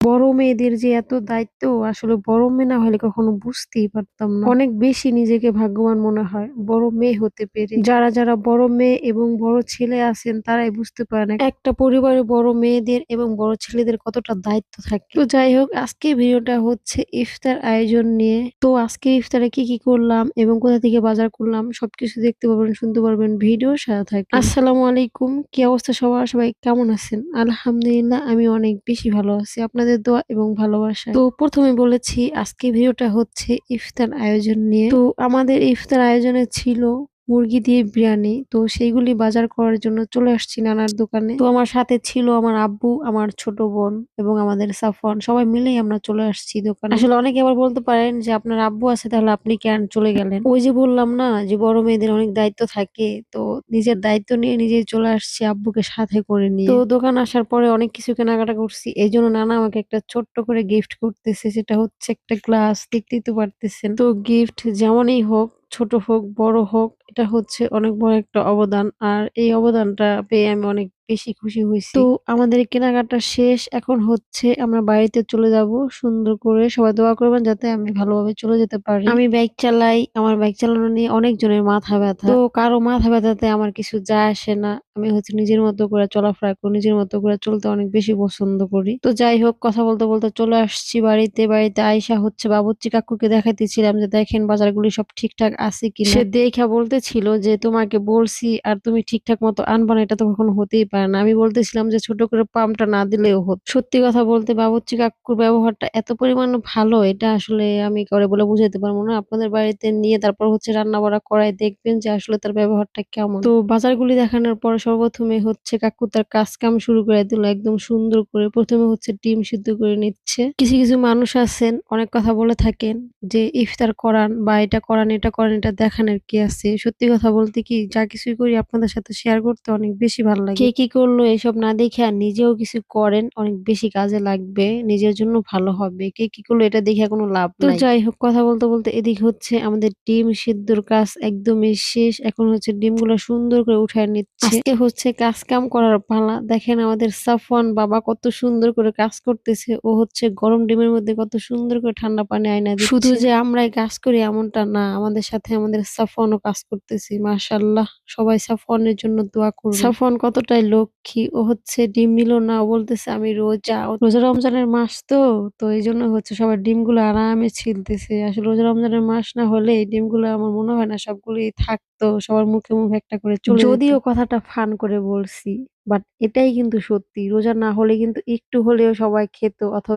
বড় মেয়েদের যে এত দায়িত্ব আসলে বড় মেয়ে না হলে কখনো বুঝতেই পারতাম না। অনেক বেশি নিজেকে ভাগ্যবান মনে হয় বড় মেয়ে হতে পেরে। যারা বড় মেয়ে এবং বড় ছেলে আছেন তারাই বুঝতে পারেন একটা পরিবারে বড় মেয়েদের এবং বড় ছেলেদের কতটা দায়িত্ব থাকে। তো যাই হোক, আজকে ভিডিওটা হচ্ছে ইফতার আয়োজন নিয়ে। তো আজকে ইফতারে কি কি করলাম এবং কোথা থেকে বাজার করলাম সবকিছু দেখতে পারবেন, শুনতে পারবেন, ভিডিও সাথে থাকবেন। আসসালামু আলাইকুম, কি অবস্থা সবার? সবাই কেমন আছেন? আলহামদুলিল্লাহ, আমি অনেক বেশি ভালো আছি আপনাদের দোয়া এবং ভালোবাসায়। তো প্রথমে বলেছি আজকে ভিডিওটা হচ্ছে ইফতার আয়োজন নিয়ে। তো আমাদের ইফতার আয়োজনে ছিল মুরগি দিয়ে বিরিয়ানি। তো সেইগুলি বাজার করার জন্য চলে আসছি নানার দোকানে। তো আমার সাথে ছিল আমার আব্বু, আমার ছোট বোন এবং আমাদের সাফওয়ান, সবাই মিলেই আমরা চলে আসছি দোকানে। আসলে অনেকে আবার বলতে পারেন যে আপনার আব্বু আছে তাহলে আপনি কেন চলে গেলেন? ওই যে বললাম না যে বড় মেয়েদের অনেক দায়িত্ব থাকে, তো নিজের দায়িত্ব নিয়ে নিজেই চলে আসছি আব্বুকে সাথে করে নিয়ে। তো দোকান আসার পরে অনেক কিছু কেনাকাটা করছি, এই জন্য নানা আমাকে একটা ছোট্ট করে গিফট করতেছে, সেটা হচ্ছে একটা গ্লাস। দেখতেই তো পারতেছেন। তো গিফট যেমনই হোক, ছোট হোক বড় হোক, এটা হচ্ছে অনেক বড় একটা অবদান। আর এই অবদানটা পেয়ে আমি অনেক বেশি খুশি হয়েছি। তো আমাদের কেনাকাটা শেষ, এখন হচ্ছে আমরা বাড়িতে চলে যাব সুন্দর করে। সবাই দোয়া করবেন যাতে আমি ভালোভাবে চলে যেতে পারি। আমি বাইক চালাই, আমার বাইক চালানো নিয়ে অনেকজনের মাথা ব্যথা। তো কারো মাথা ব্যথাতে আমার কিছু যায় আসে না। আমি হচ্ছে নিজের মতো করে চলাফেরা করি, নিজের মতো করে চলতে অনেক বেশি পছন্দ করি। তো যাই হোক, কথা বলতে বলতে চলে আসছি বাড়িতে। বাড়িতে আইসা হচ্ছে বাবুর্চি কাকুকে দেখাইতেছিলাম যে দেখেন বাজারগুলি সব ঠিকঠাক আছে কিনা। সে দেখা বলতেছিল যে তোমাকে বলছি আর তুমি ঠিকঠাক মতো আনবা না, এটা তো কখনো হতেই পারে না। আমি বলতেছিলাম যে ছোট করে পাম্পটা না দিলেও হতো। সত্যি কথা বলতে বাবুর্চি কাকুর ব্যবহারটা এত পরিমাণ ভালো, এটা আসলে আমি কাউরে বলে বুঝাইতে পারবো না। আপনাদের বাড়িতে নিয়ে তারপর হচ্ছে রান্না বাড়া করায় দেখবেন যে আসলে তার ব্যবহারটা কেমন। তো বাজারগুলি দেখানোর পর সর্বপ্রথমে হচ্ছে কাকু তার কাজ কাম শুরু করে দিল একদম সুন্দর করে। প্রথমে হচ্ছে ডিম সিদ্ধ করে নিচ্ছে। কিছু কিছু মানুষ আছেন অনেক কথা বলে থাকেন যে ইফতার করান বা এটা করান এটা করেন, এটা দেখানোর কি আছে। সত্যি কথা বলতে কি, যা কিছুই করি আপনাদের সাথে শেয়ার করতে অনেক বেশি ভালো লাগে। কে কি করলো এসব না দেখে আর নিজেও কিছু করেন, অনেক বেশি কাজে লাগবে, নিজের জন্য ভালো হবে। কে কি করলো এটা দেখে কোনো লাভ নাই। তো যাই হোক, কথা বলতে বলতে এদিক হচ্ছে আমাদের ডিম সিদ্ধর কাজ একদমই শেষ। এখন হচ্ছে ডিমগুলো সুন্দর করে উঠায় নিচ্ছে। আজকে হচ্ছে কাজ কাম করার পালা। দেখেন আমাদের সাফওয়ান বাবা কত সুন্দর করে কাজ করতেছে। ও হচ্ছে গরম ডিমের মধ্যে কত সুন্দর করে ঠান্ডা পানি আইনা দিচ্ছে। শুধু যে আমরাই কাজ করি এমনটা না, আমাদের সাথে আমাদের সাফওয়ানও কাজ করতেছে। মাশাআল্লাহ, সবাই সাফওয়ানের জন্য দোয়া করবেন। সাফওয়ান কতটাই লক্ষ্মী, ও হচ্ছে ডিম নিল না, ও বলতেছে আমি রোজা। রোজা রমজানের মাস তো, তো এই জন্য হচ্ছে সবার ডিমগুলো আরামে ছিলতেছে। আসলে রোজা রমজানের মাস না হলে এই ডিমগুলো আমার মনে হয় না সবগুলোই থাকতো, সবার মুখে মুখে একটা করে চলে যেত। যদিও কথাটা ফান করে বলছি, বাট এটাই কিন্তু সত্যি। রোজা না হলে কিন্তু একটু হলেও সবাই খেত অথবা